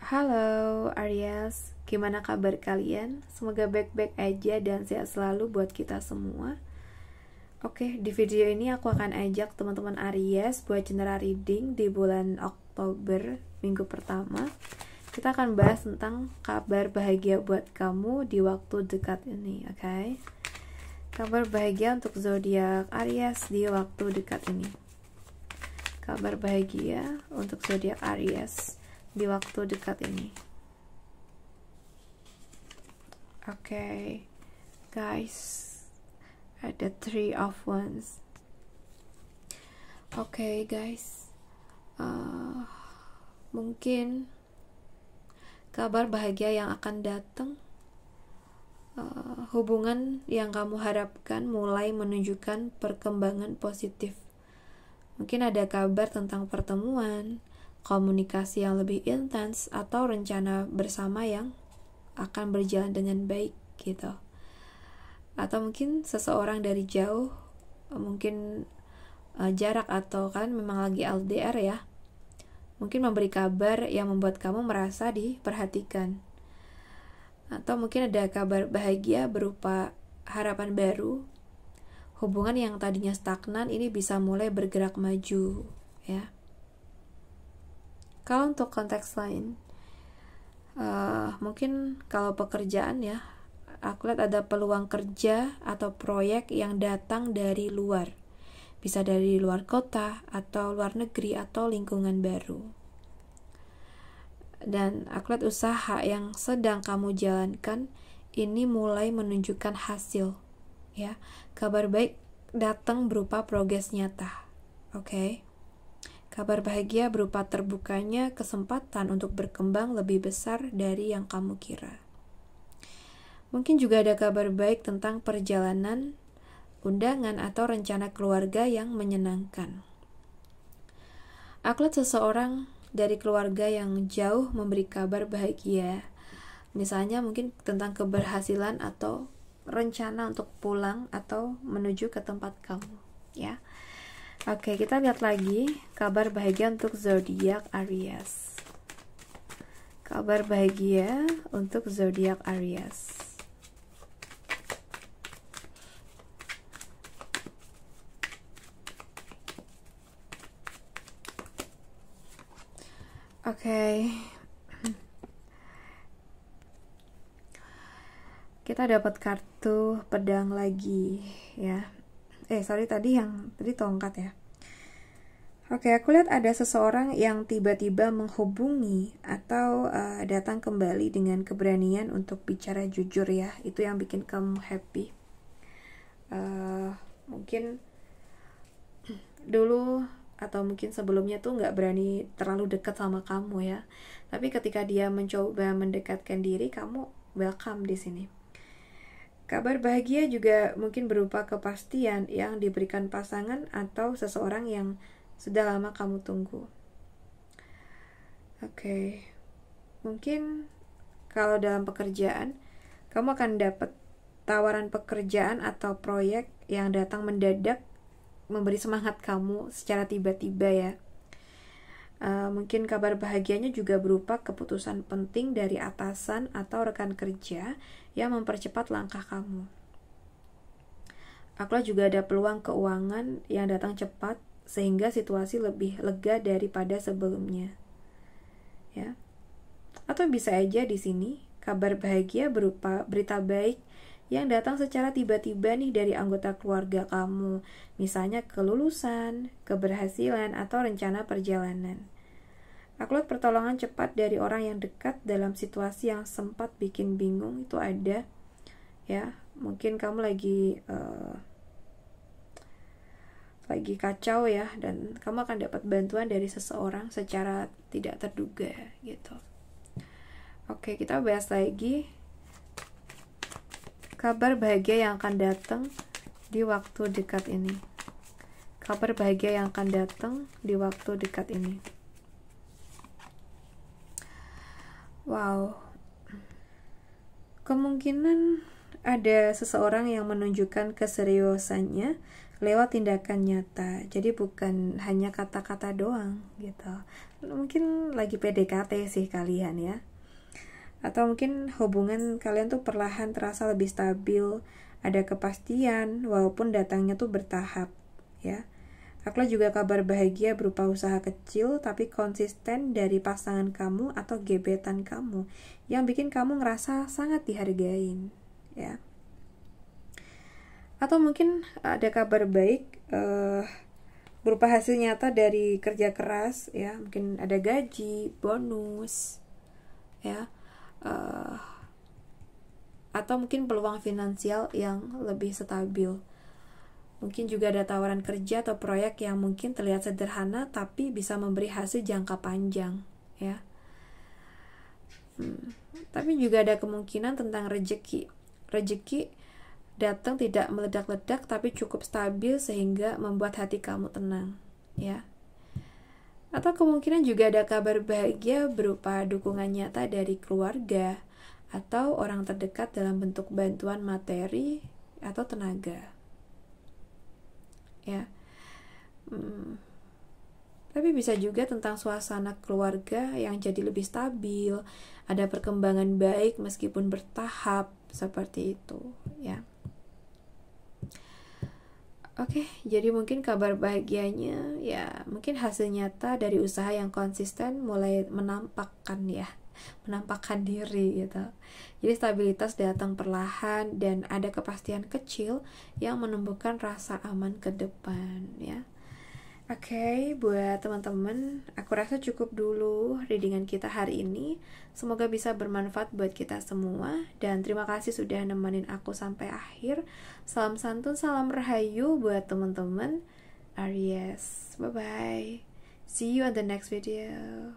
Halo Aries, gimana kabar kalian? Semoga baik-baik aja dan sehat selalu buat kita semua. Oke, di video ini aku akan ajak teman-teman Aries buat general reading di bulan Oktober, minggu pertama. Kita akan bahas tentang kabar bahagia buat kamu di waktu dekat ini, oke? Kabar bahagia untuk zodiak Aries di waktu dekat ini. Kabar bahagia untuk zodiak Aries di waktu dekat ini. Oke, guys, ada Three of Wands. Oke, guys, mungkin kabar bahagia yang akan datang, hubungan yang kamu harapkan mulai menunjukkan perkembangan positif. Mungkin ada kabar tentang pertemuan, komunikasi yang lebih intens, atau rencana bersama yang akan berjalan dengan baik gitu. Atau mungkin seseorang dari jauh, mungkin jarak, atau kan memang lagi LDR ya, mungkin memberi kabar yang membuat kamu merasa diperhatikan. Atau mungkin ada kabar bahagia berupa harapan baru. Hubungan yang tadinya stagnan ini bisa mulai bergerak maju ya. Kalau untuk konteks lain, mungkin kalau pekerjaan ya, aku lihat ada peluang kerja atau proyek yang datang dari luar. Bisa dari luar kota, atau luar negeri, atau lingkungan baru. Dan aku lihat usaha yang sedang kamu jalankan ini mulai menunjukkan hasil ya. Kabar baik datang berupa progres nyata. Oke. Kabar bahagia berupa terbukanya kesempatan untuk berkembang lebih besar dari yang kamu kira. Mungkin juga ada kabar baik tentang perjalanan, undangan, atau rencana keluarga yang menyenangkan. Aku lihat seseorang dari keluarga yang jauh memberi kabar bahagia. Misalnya mungkin tentang keberhasilan atau rencana untuk pulang atau menuju ke tempat kamu ya. Oke, kita lihat lagi kabar bahagia untuk zodiak Aries. Kabar bahagia untuk zodiak Aries. Oke. Kita dapat kartu pedang lagi ya. Tadi tongkat ya. Oke, aku lihat ada seseorang yang tiba-tiba menghubungi atau datang kembali dengan keberanian untuk bicara jujur ya. Itu yang bikin kamu happy. Mungkin dulu atau mungkin sebelumnya tuh nggak berani terlalu dekat sama kamu ya. Tapi ketika dia mencoba mendekatkan diri, kamu welcome di sini. Kabar bahagia juga mungkin berupa kepastian yang diberikan pasangan atau seseorang yang sudah lama kamu tunggu. Oke. Mungkin kalau dalam pekerjaan, kamu akan dapat tawaran pekerjaan atau proyek yang datang mendadak, memberi semangat kamu secara tiba-tiba ya. Mungkin kabar bahagianya juga berupa keputusan penting dari atasan atau rekan kerja yang mempercepat langkah kamu. Aku juga ada peluang keuangan yang datang cepat sehingga situasi lebih lega daripada sebelumnya. Ya. Atau bisa aja di sini kabar bahagia berupa berita baik yang datang secara tiba-tiba nih dari anggota keluarga kamu, misalnya kelulusan, keberhasilan, atau rencana perjalanan. Aku lihat pertolongan cepat dari orang yang dekat dalam situasi yang sempat bikin bingung itu ada ya. Mungkin kamu lagi kacau ya, dan kamu akan dapat bantuan dari seseorang secara tidak terduga gitu. Oke, kita bahas lagi kabar bahagia yang akan datang di waktu dekat ini. Kabar bahagia yang akan datang di waktu dekat ini. Wow. Kemungkinan ada seseorang yang menunjukkan keseriusannya lewat tindakan nyata. Jadi bukan hanya kata-kata doang gitu. Mungkin lagi PDKT sih kalian ya. Atau mungkin hubungan kalian tuh perlahan terasa lebih stabil, ada kepastian walaupun datangnya tuh bertahap ya. Atau juga kabar bahagia berupa usaha kecil tapi konsisten dari pasangan kamu atau gebetan kamu yang bikin kamu ngerasa sangat dihargain ya. Atau mungkin ada kabar baik berupa hasil nyata dari kerja keras ya, mungkin ada gaji, bonus ya, atau mungkin peluang finansial yang lebih stabil. Mungkin juga ada tawaran kerja atau proyek yang mungkin terlihat sederhana tapi bisa memberi hasil jangka panjang ya. Tapi juga ada kemungkinan tentang rezeki datang tidak meledak-ledak tapi cukup stabil sehingga membuat hati kamu tenang ya. Atau kemungkinan juga ada kabar bahagia berupa dukungan nyata dari keluarga atau orang terdekat dalam bentuk bantuan materi atau tenaga ya. Tapi bisa juga tentang suasana keluarga yang jadi lebih stabil, ada perkembangan baik meskipun bertahap seperti itu ya. Oke, jadi mungkin kabar bahagianya ya mungkin hasil nyata dari usaha yang konsisten mulai menampakkan diri gitu. Jadi stabilitas datang perlahan dan ada kepastian kecil yang menumbuhkan rasa aman ke depan ya. Oke, buat teman-teman, aku rasa cukup dulu readingan kita hari ini. Semoga bisa bermanfaat buat kita semua. Dan terima kasih sudah nemenin aku sampai akhir. Salam santun, salam rahayu buat teman-teman Aries. Bye-bye. See you on the next video.